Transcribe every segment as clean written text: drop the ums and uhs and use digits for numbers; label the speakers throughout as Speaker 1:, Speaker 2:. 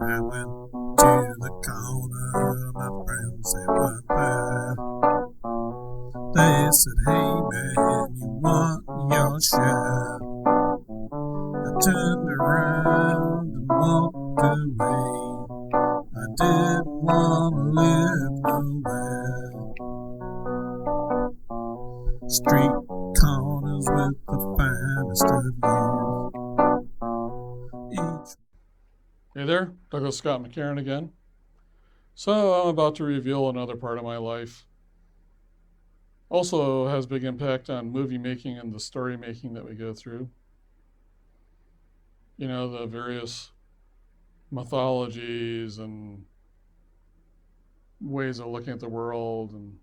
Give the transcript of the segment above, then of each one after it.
Speaker 1: I went to the corner, my friends, they weren't there. They said, hey man, you want your share? I turned around and walked away. I didn't want to live nowhere. Street corners with the finest of youth.
Speaker 2: Hey there, Douglas Scott McCarron again. So I'm about to reveal another part of my life. Also has big impact on movie making and the story making that we go through. You know, the various mythologies and ways of looking at the world and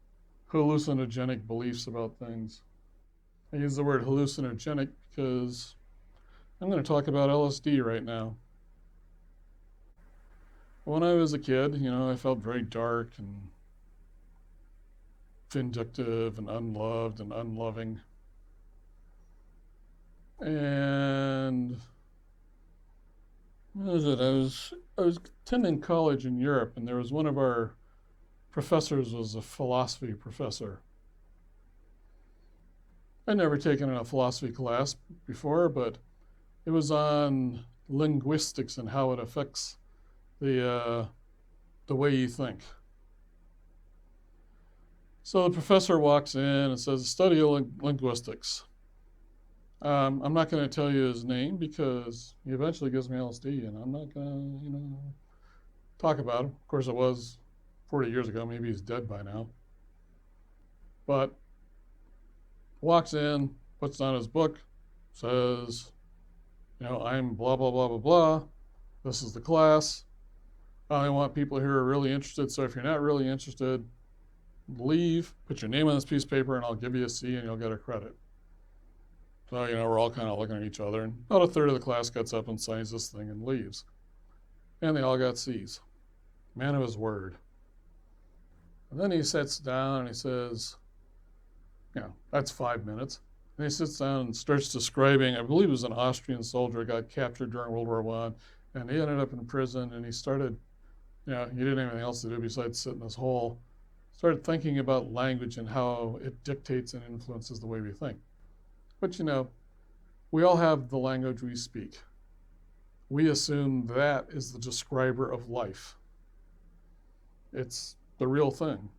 Speaker 2: hallucinogenic beliefs about things. I use the word hallucinogenic because I'm going to talk about LSD right now. When I was a kid, I felt very dark and vindictive and unloved and unloving. And what was it? I was attending college in Europe, and there was one of our professors was a philosophy professor. I'd never taken a philosophy class before, but it was on linguistics and how it affects the way you think. So the professor walks in and says, "Study of linguistics." I'm not going to tell you his name because he eventually gives me LSD, and I'm not going to, talk about him. Of course, it was 40 years ago. Maybe he's dead by now. But walks in, puts down his book, says, I'm blah, blah, blah, blah, blah. This is the class. I only want people who are really interested. So if you're not really interested, leave, put your name on this piece of paper, and I'll give you a C and you'll get a credit. So, we're all kind of looking at each other, and about a third of the class gets up and signs this thing and leaves. And they all got C's. Man of his word. And then he sits down and he says, that's 5 minutes. And he sits down and starts describing, I believe it was an Austrian soldier, got captured during World War I, and he ended up in prison, and he started, he didn't have anything else to do besides sit in this hole, started thinking about language and how it dictates and influences the way we think. But we all have the language we speak. We assume that is the describer of life. It's the real thing.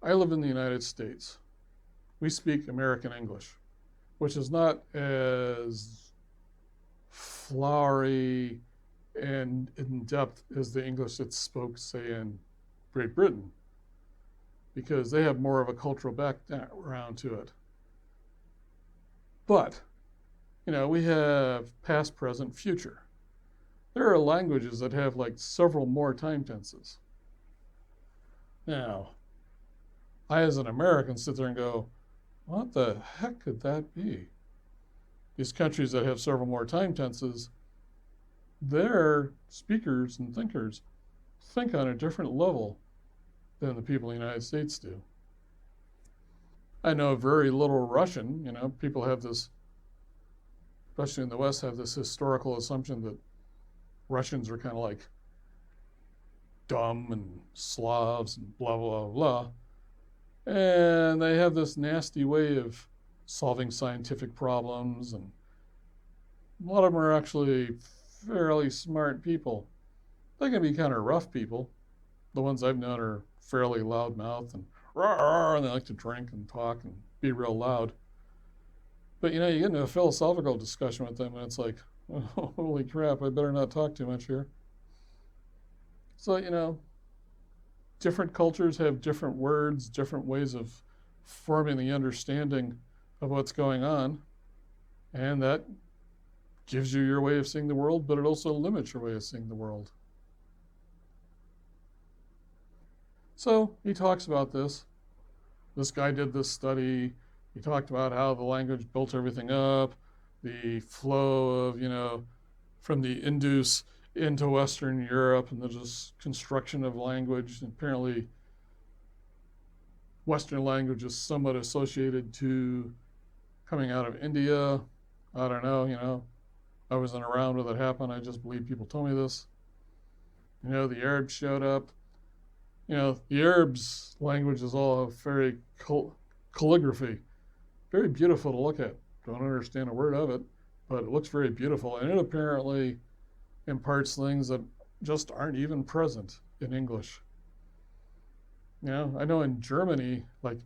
Speaker 2: I live in the United States. We speak American English, which is not as flowery and in depth as the English that's spoke, say, in Great Britain, because they have more of a cultural background to it. But, we have past, present, future. There are languages that have like several more time tenses. Now, I as an American sit there and go, what the heck could that be? These countries that have several more time tenses, their speakers and thinkers think on a different level than the people in the United States do. I know very little Russian. People have this, especially in the West, have this historical assumption that Russians are kind of like dumb and Slavs and blah, blah, blah. And they have this nasty way of solving scientific problems. And a lot of them are actually fairly smart people. They can be kind of rough people. The ones I've known are fairly loudmouthed and and they like to drink and talk and be real loud. But you get into a philosophical discussion with them and it's like, oh, holy crap, I better not talk too much here. So, different cultures have different words, different ways of forming the understanding of what's going on. And that gives you your way of seeing the world, but it also limits your way of seeing the world. So he talks about this. This guy did this study. He talked about how the language built everything up, the flow of, from the Indus into Western Europe, and there's this construction of language. And apparently, Western language is somewhat associated to coming out of India. I don't know, I wasn't around when it happened. I just believe people told me this. The Arabs showed up. The Arabs' language is all very calligraphy, very beautiful to look at. Don't understand a word of it, but it looks very beautiful, and it apparently imparts things that just aren't even present in English. I know in Germany, like,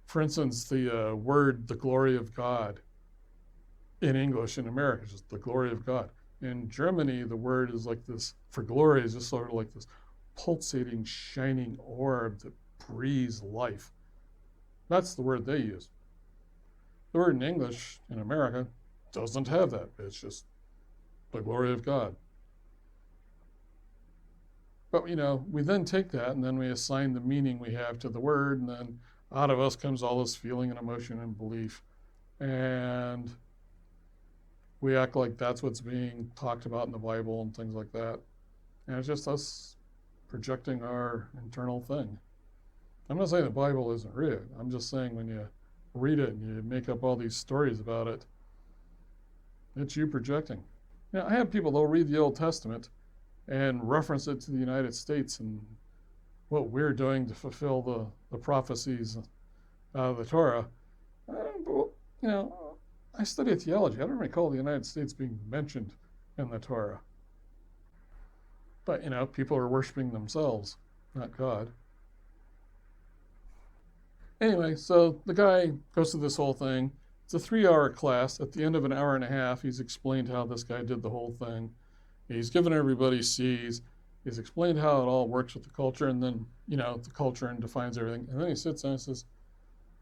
Speaker 2: for instance, the word "the glory of God" in English in America is just the glory of God. In Germany, the word is like this, for glory is just sort of like this pulsating, shining orb that breathes life. That's the word they use. The word in English in America doesn't have that. It's just the glory of God. But, we then take that and then we assign the meaning we have to the word, and then out of us comes all this feeling and emotion and belief. And we act like that's what's being talked about in the Bible and things like that. And it's just us projecting our internal thing. I'm not saying the Bible isn't real. I'm just saying when you read it and you make up all these stories about it, it's you projecting. I have people, they'll read the Old Testament and reference it to the United States and what we're doing to fulfill the prophecies of the Torah. I study theology. I don't recall the United States being mentioned in the Torah. But, people are worshiping themselves, not God. Anyway, so the guy goes through this whole thing. It's a 3-hour class. At the end of an hour and a half, he's explained how this guy did the whole thing. He's given everybody C's. He's explained how it all works with the culture, and then, the culture and defines everything. And then he sits down and says,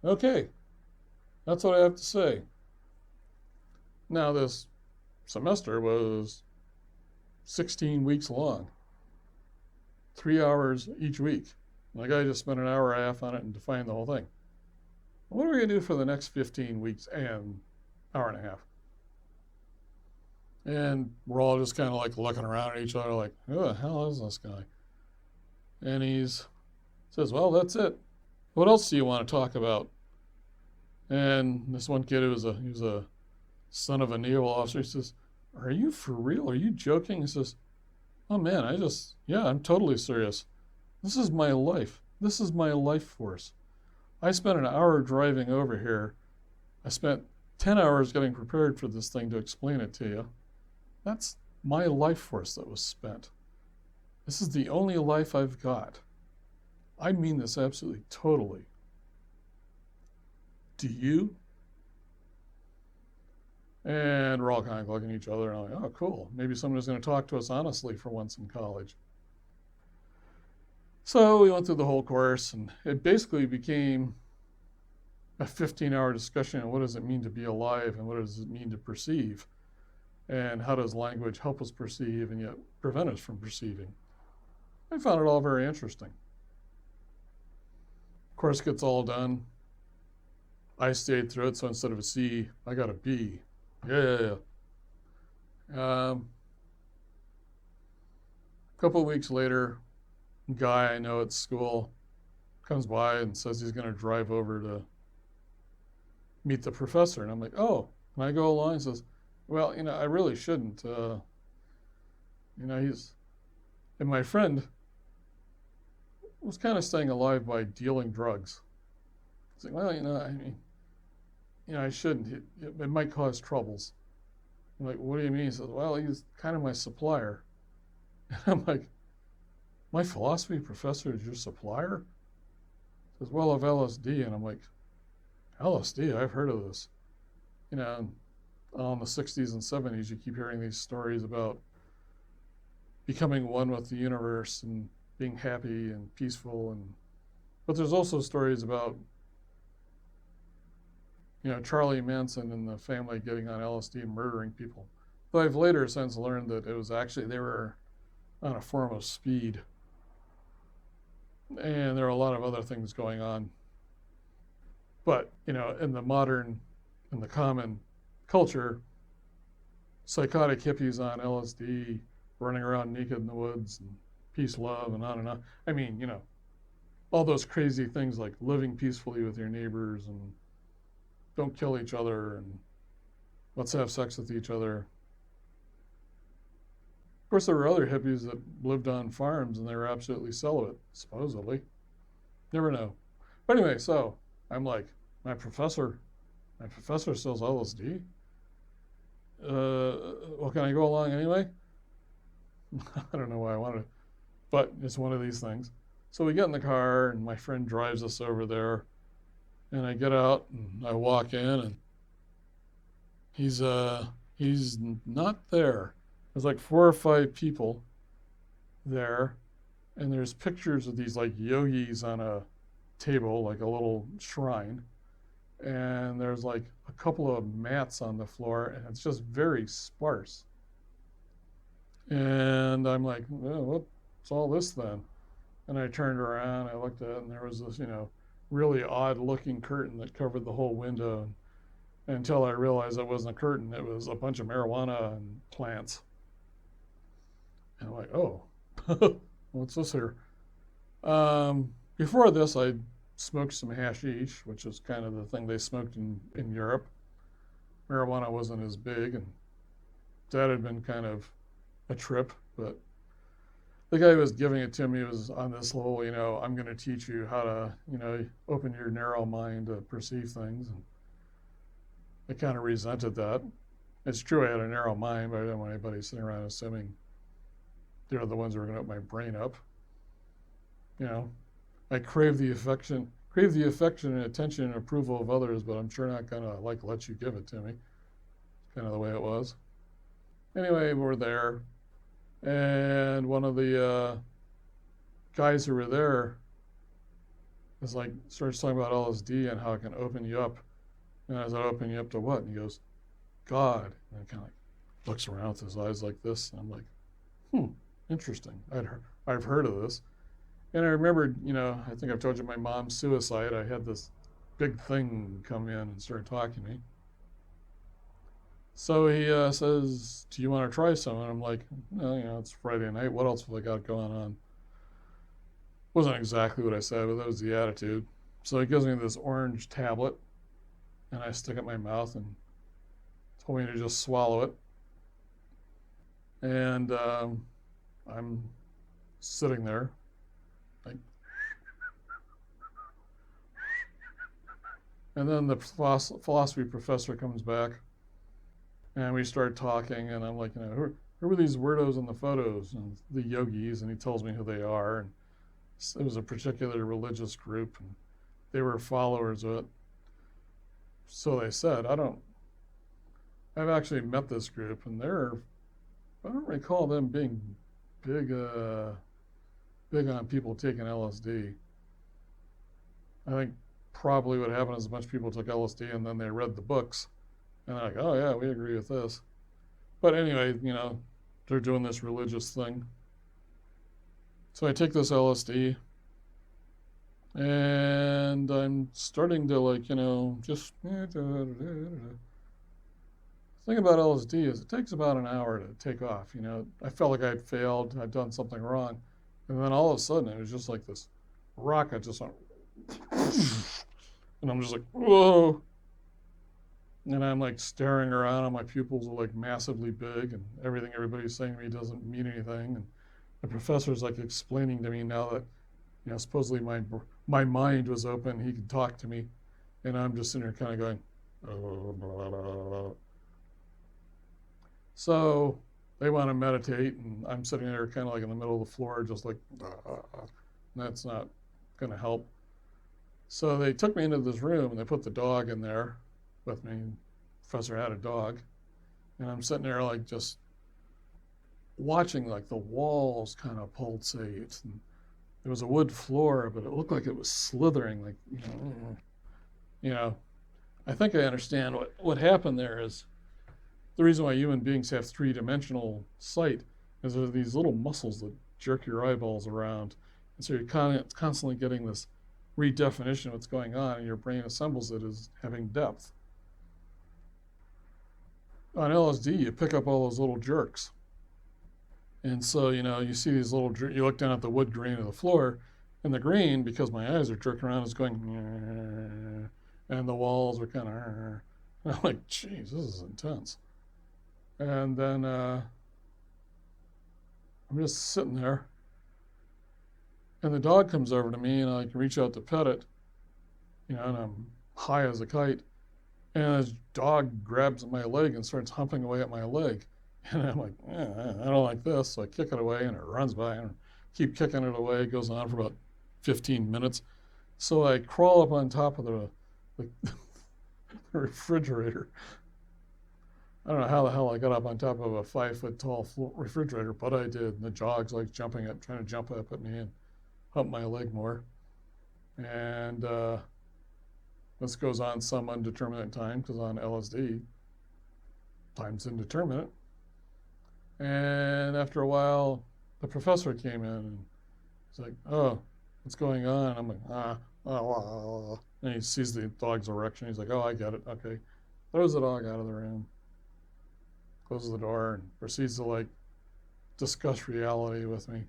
Speaker 2: okay, that's what I have to say. Now, this semester was 16 weeks long, 3 hours each week. And the guy just spent an hour and a half on it and defined the whole thing. What are we going to do for the next 15 weeks and hour and a half? And we're all just kind of like looking around at each other like, who the hell is this guy? And he says, well, that's it. What else do you want to talk about? And this one kid, he was a son of a naval officer. He says, are you for real? Are you joking? He says, oh man, I'm totally serious. This is my life. This is my life force. I spent an hour driving over here. I spent 10 hours getting prepared for this thing to explain it to you. That's my life force that was spent. This is the only life I've got. I mean this absolutely, totally. Do you? And we're all kind of looking at each other and I'm like, oh, cool. Maybe somebody's going to talk to us honestly for once in college. So we went through the whole course, and it basically became a 15-hour discussion on what does it mean to be alive and what does it mean to perceive, and how does language help us perceive and yet prevent us from perceiving. I found it all very interesting. Course gets all done. I stayed through it, so instead of a C, I got a B. Yeah. A couple of weeks later, a guy I know at school comes by and says he's going to drive over to meet the professor. And I'm like, oh. And I go along and says, well, I really shouldn't. And my friend was kind of staying alive by dealing drugs. He's like, well, I shouldn't. It might cause troubles. I'm like, what do you mean? He says, well, he's kind of my supplier. And I'm like, my philosophy professor is your supplier? He says, well, of LSD. And I'm like, LSD? I've heard of this. In the 60s and 70s, you keep hearing these stories about becoming one with the universe and being happy and peaceful. But there's also stories about Charlie Manson and the family getting on LSD and murdering people. Though I've later since learned that it was actually, they were on a form of speed. And there are a lot of other things going on. But, in the common culture, psychotic hippies on LSD running around naked in the woods and peace, love, and on and on. I mean, all those crazy things like living peacefully with your neighbors and don't kill each other and let's have sex with each other. Of course, there were other hippies that lived on farms and they were absolutely celibate, supposedly. Never know. But anyway, so I'm like, my professor sells LSD. Well, can I go along anyway? I don't know why I wanted to, but it's one of these things. So we get in the car and my friend drives us over there, and I get out and I walk in and he's not there. There's like 4 or 5 people there, and there's pictures of these like yogis on a table, like a little shrine, and there's like a couple of mats on the floor, and it's just very sparse. And I'm like, well, what's all this then? And I turned around, I looked at it, and there was this, really odd looking curtain that covered the whole window. And until I realized it wasn't a curtain, it was a bunch of marijuana and plants. And I'm like, oh, what's this here? Before this, I smoked some hashish, which is kind of the thing they smoked in Europe. Marijuana wasn't as big, and that had been kind of a trip, but the guy who was giving it to me was on this whole, I'm going to teach you how to, open your narrow mind to perceive things. And I kind of resented that. It's true I had a narrow mind, but I didn't want anybody sitting around assuming they're the ones who are going to open my brain up. I crave the affection and attention and approval of others, but I'm sure not going to let you give it to me. Kind of the way it was. Anyway, we're there. And one of the guys who were there is starts talking about LSD and how it can open you up. And I said, open you up to what? And he goes, God. And he kind of looks around with his eyes like this. And I'm like, interesting. I've heard of this. And I remembered, I think I've told you my mom's suicide. I had this big thing come in and start talking to me. So he says, do you want to try some? And I'm like, no, it's Friday night. What else have I got going on? Wasn't exactly what I said, but that was the attitude. So he gives me this orange tablet, and I stick it in my mouth and told me to just swallow it. And I'm sitting there, and then the philosophy professor comes back. And we start talking, and I'm like, who were these weirdos in the photos? And the yogis, and he tells me who they are. And it was a particular religious group, and they were followers of it. So they said, I've actually met this group, and I don't recall them being big on people taking LSD. I think probably what happened is a bunch of people took LSD, and then they read the books. And they're like, oh, yeah, we agree with this. But anyway, they're doing this religious thing. So I take this LSD, and I'm starting to just... The thing about LSD is it takes about an hour to take off. I felt like I'd failed, I'd done something wrong. And then all of a sudden, it was just like this rocket just went... And I'm just like, whoa. And I'm staring around, and my pupils are massively big, and everything everybody's saying to me doesn't mean anything. And the professor's explaining to me now that, supposedly my mind was open, he could talk to me. And I'm just sitting there kind of going, oh, blah, blah, blah. So they want to meditate, and I'm sitting there kind of in the middle of the floor, just that's not going to help. So they took me into this room, and they put the dog in there with me. The professor had a dog, and I'm sitting there just watching the walls kind of pulsate, and there was a wood floor, but it looked like it was slithering, I think I understand what happened there is the reason why human beings have 3-dimensional sight is there's these little muscles that jerk your eyeballs around, and so you're constantly getting this redefinition of what's going on, and your brain assembles it as having depth. On LSD, you pick up all those little jerks. And so, you see these little jerks, you look down at the wood grain of the floor, and the grain, because my eyes are jerking around, is going, and the walls are kind of, And I'm like, geez, this is intense. And then I'm just sitting there, and the dog comes over to me, and I can reach out to pet it, and I'm high as a kite. And this dog grabs my leg and starts humping away at my leg. And I'm like, I don't like this. So I kick it away, and it runs by, and keep kicking it away. It goes on for about 15 minutes. So I crawl up on top of the refrigerator. I don't know how the hell I got up on top of a 5 foot tall refrigerator, but I did. And the dog's like jumping up, trying to jump up at me and hump my leg more. And this goes on some undeterminate time, because on LSD, time's indeterminate. And after a while, the professor came in, and he's like, "Oh, what's going on?" I'm like, and he sees the dog's erection. He's like, "Oh, I get it. Okay." Throws the dog out of the room, closes the door, and proceeds to like discuss reality with me.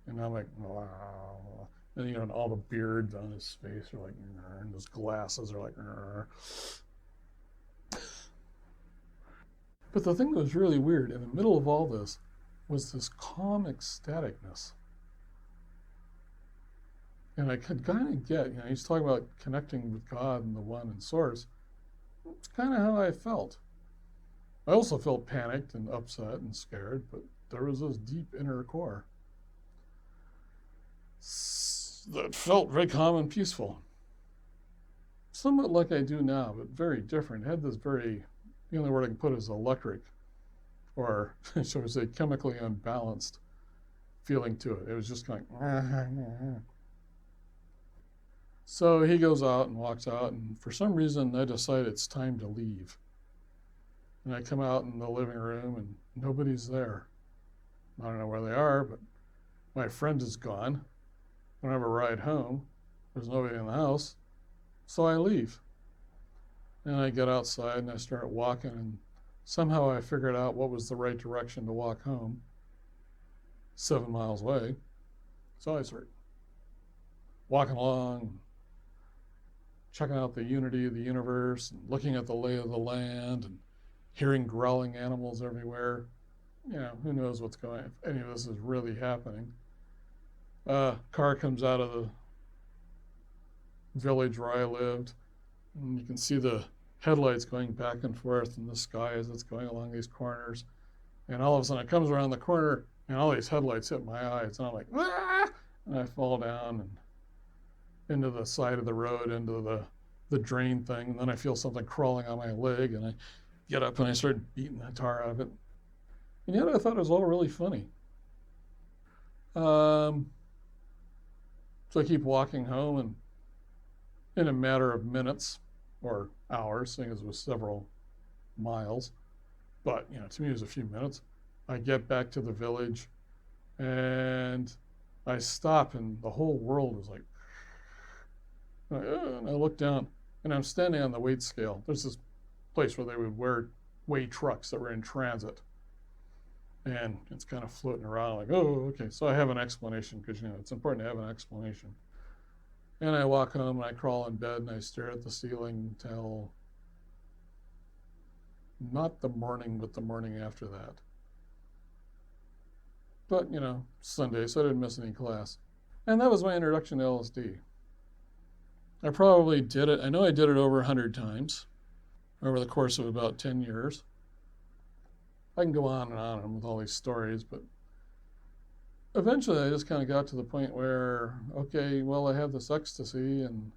Speaker 2: And I'm like, wow. And all the beards on his face are like, and his glasses are like, But the thing that was really weird in the middle of all this was this calm ecstaticness. And I could kind of get, he's talking about connecting with God and the one and source. It's kind of how I felt. I also felt panicked and upset and scared, but there was this deep inner core that felt very calm and peaceful. Somewhat like I do now, but very different. It had this very, the only word I can put is electric, or shall we say chemically unbalanced feeling to it. It was just kind of. So he goes out and walks out, and for some reason I decide it's time to leave. And I come out in the living room, and nobody's there. I don't know where they are, but my friend is gone. I don't have a ride home. There's nobody in the house. So I leave. And I get outside and I start walking, and somehow I figured out what was the right direction to walk home, 7 miles away. So I start walking along, checking out the unity of the universe, and looking at the lay of the land, and hearing growling animals everywhere. Who knows what's going on, if any of this is really happening. Car comes out of the village where I lived, and you can see the headlights going back and forth in the sky as it's going along these corners. And all of a sudden it comes around the corner, and all these headlights hit my eyes, and I'm like, ah! And I fall down and into the side of the road, into the drain thing. And then I feel something crawling on my leg, and I get up and I start beating the tar out of it. And yet I thought it was all really funny. So I keep walking home, and in a matter of minutes or hours, seeing as it was several miles, but to me it was a few minutes, I get back to the village, and I stop, and the whole world is like, and I look down, and I'm standing on the weight scale. There's this place where they would weigh trucks that were in transit, and it's kind of floating around like, oh, okay. So I have an explanation, because it's important to have an explanation. And I walk home, and I crawl in bed, and I stare at the ceiling until not the morning, but the morning after that. But Sunday, so I didn't miss any class. And that was my introduction to LSD. I probably did it, I know I did it over 100 times over the course of about 10 years. I can go on and on with all these stories, but eventually I just kind of got to the point where, okay, well, I have this ecstasy and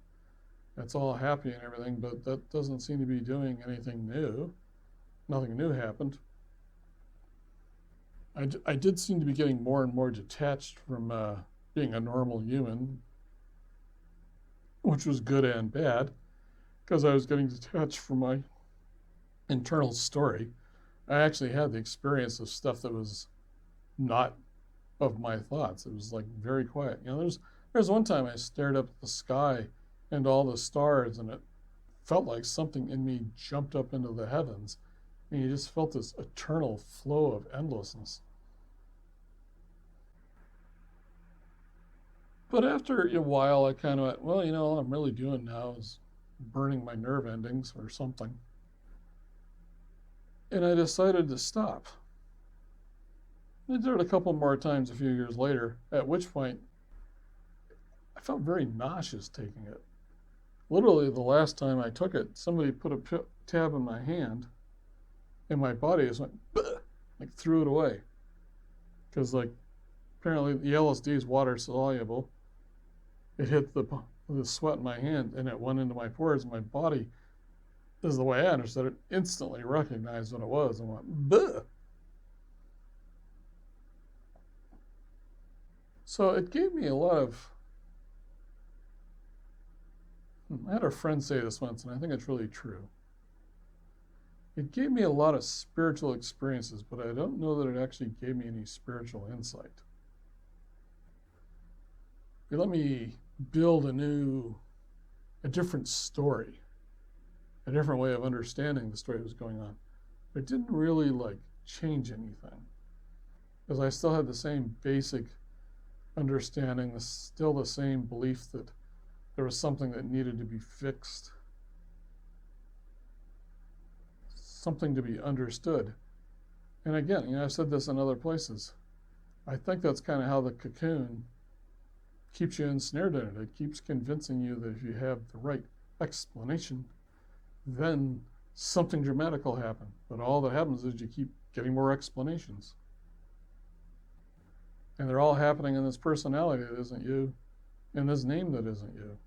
Speaker 2: it's all happy and everything, but that doesn't seem to be doing anything new. Nothing new happened. I did seem to be getting more and more detached from being a normal human, which was good and bad, because I was getting detached from my internal story. I actually had the experience of stuff that was not of my thoughts. It was like very quiet. There's one time I stared up at the sky and all the stars, and it felt like something in me jumped up into the heavens, and you just felt this eternal flow of endlessness. But after a while, I kind of went, well, all I'm really doing now is burning my nerve endings or something. And I decided to stop. I did it a couple more times a few years later, at which point I felt very nauseous taking it. Literally, the last time I took it, somebody put a tab in my hand, and my body just went, "Bleh," like threw it away. Because, like, apparently the LSD is water soluble. It hit the sweat in my hand, and it went into my pores, and my body, this is the way I understood it, instantly recognized what it was and went, "Bleh." So it gave me a lot of. I had a friend say this once, and I think it's really true. It gave me a lot of spiritual experiences, but I don't know that it actually gave me any spiritual insight. It let me build a different story, a different way of understanding the story that was going on. But it didn't really like change anything, because I still had the same basic understanding, still the same belief that there was something that needed to be fixed, something to be understood. And again, I've said this in other places. I think that's kind of how the cocoon keeps you ensnared in it. It keeps convincing you that if you have the right explanation, then something dramatic will happen. But all that happens is you keep getting more explanations. And they're all happening in this personality that isn't you, in this name that isn't you,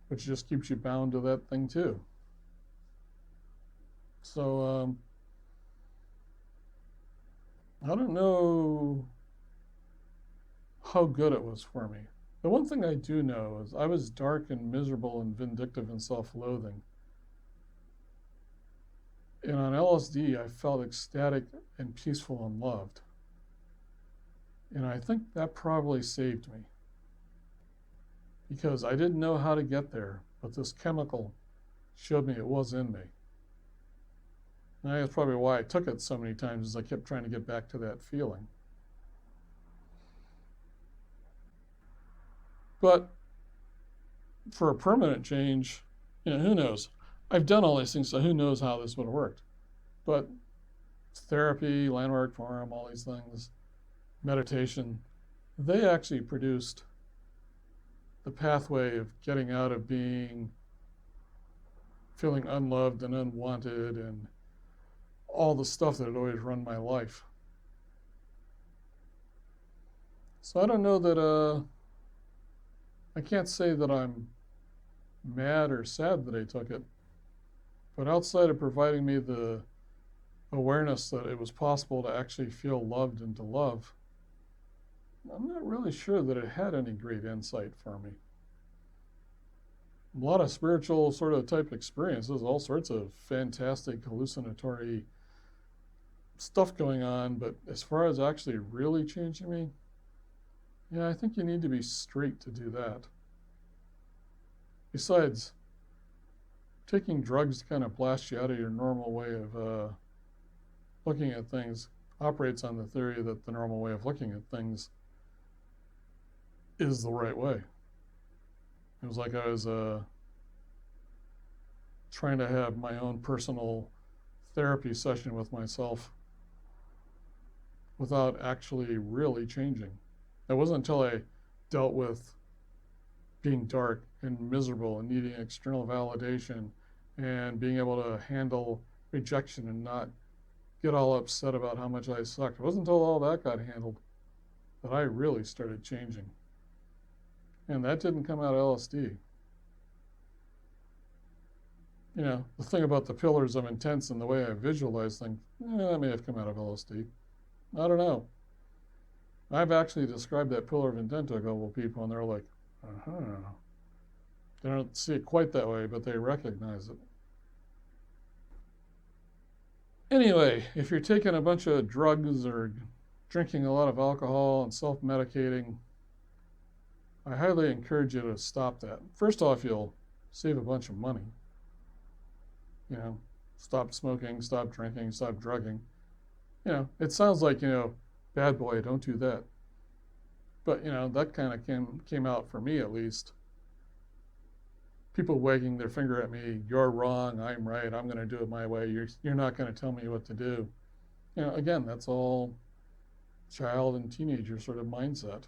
Speaker 2: which just keeps you bound to that thing too. So, I don't know how good it was for me. The one thing I do know is I was dark and miserable and vindictive and self-loathing. And on LSD, I felt ecstatic and peaceful and loved. And I think that probably saved me, because I didn't know how to get there, but this chemical showed me it was in me. And that's probably why I took it so many times, is I kept trying to get back to that feeling. But for a permanent change, who knows? I've done all these things, so who knows how this would have worked. But therapy, landmark forum, all these things, meditation, they actually produced the pathway of getting out of feeling unloved and unwanted and all the stuff that had always run my life. So I don't know that, I can't say that I'm mad or sad that I took it, but outside of providing me the awareness that it was possible to actually feel loved and to love, I'm not really sure that it had any great insight for me. A lot of spiritual sort of type experiences, all sorts of fantastic hallucinatory stuff going on, but as far as actually really changing me, I think you need to be straight to do that. Besides, taking drugs to kind of blast you out of your normal way of looking at things operates on the theory that the normal way of looking at things is the right way. It was like I was trying to have my own personal therapy session with myself without actually really changing. It wasn't until I dealt with being dark and miserable and needing external validation and being able to handle rejection and not get all upset about how much I sucked. It wasn't until all that got handled that I really started changing. And that didn't come out of LSD. The thing about the pillars of intents and the way I visualize things, that may have come out of LSD. I don't know. I've actually described that pillar of intent to a couple of people, and they're like, They don't see it quite that way, but they recognize it. Anyway, if you're taking a bunch of drugs or drinking a lot of alcohol and self-medicating, I highly encourage you to stop that. First off, you'll save a bunch of money. Stop smoking, stop drinking, stop drugging. It sounds like, bad boy, don't do that. But, that kind of came out for me at least. people wagging their finger at me, you're wrong, I'm right, I'm going to do it my way, you're not going to tell me what to do. Again, that's all child and teenager sort of mindset.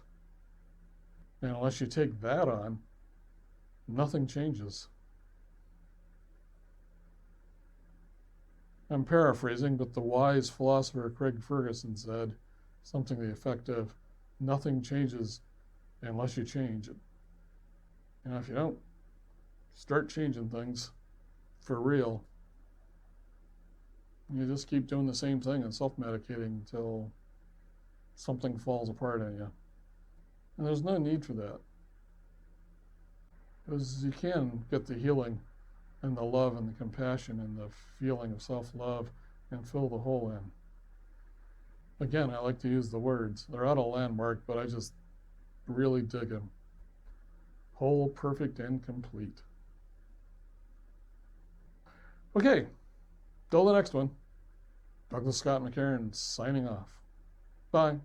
Speaker 2: And unless you take that on, nothing changes. I'm paraphrasing, but the wise philosopher Craig Ferguson said something to the effect of, nothing changes unless you change it. If you don't start changing things for real, you just keep doing the same thing and self-medicating until something falls apart on you. And there's no need for that. Because you can get the healing and the love and the compassion and the feeling of self-love and fill the hole in. Again, I like to use the words. They're out of landmark, but I just really dig them. Whole, perfect, and complete. Okay, till the next one. Douglas Scott McCarron signing off. Bye.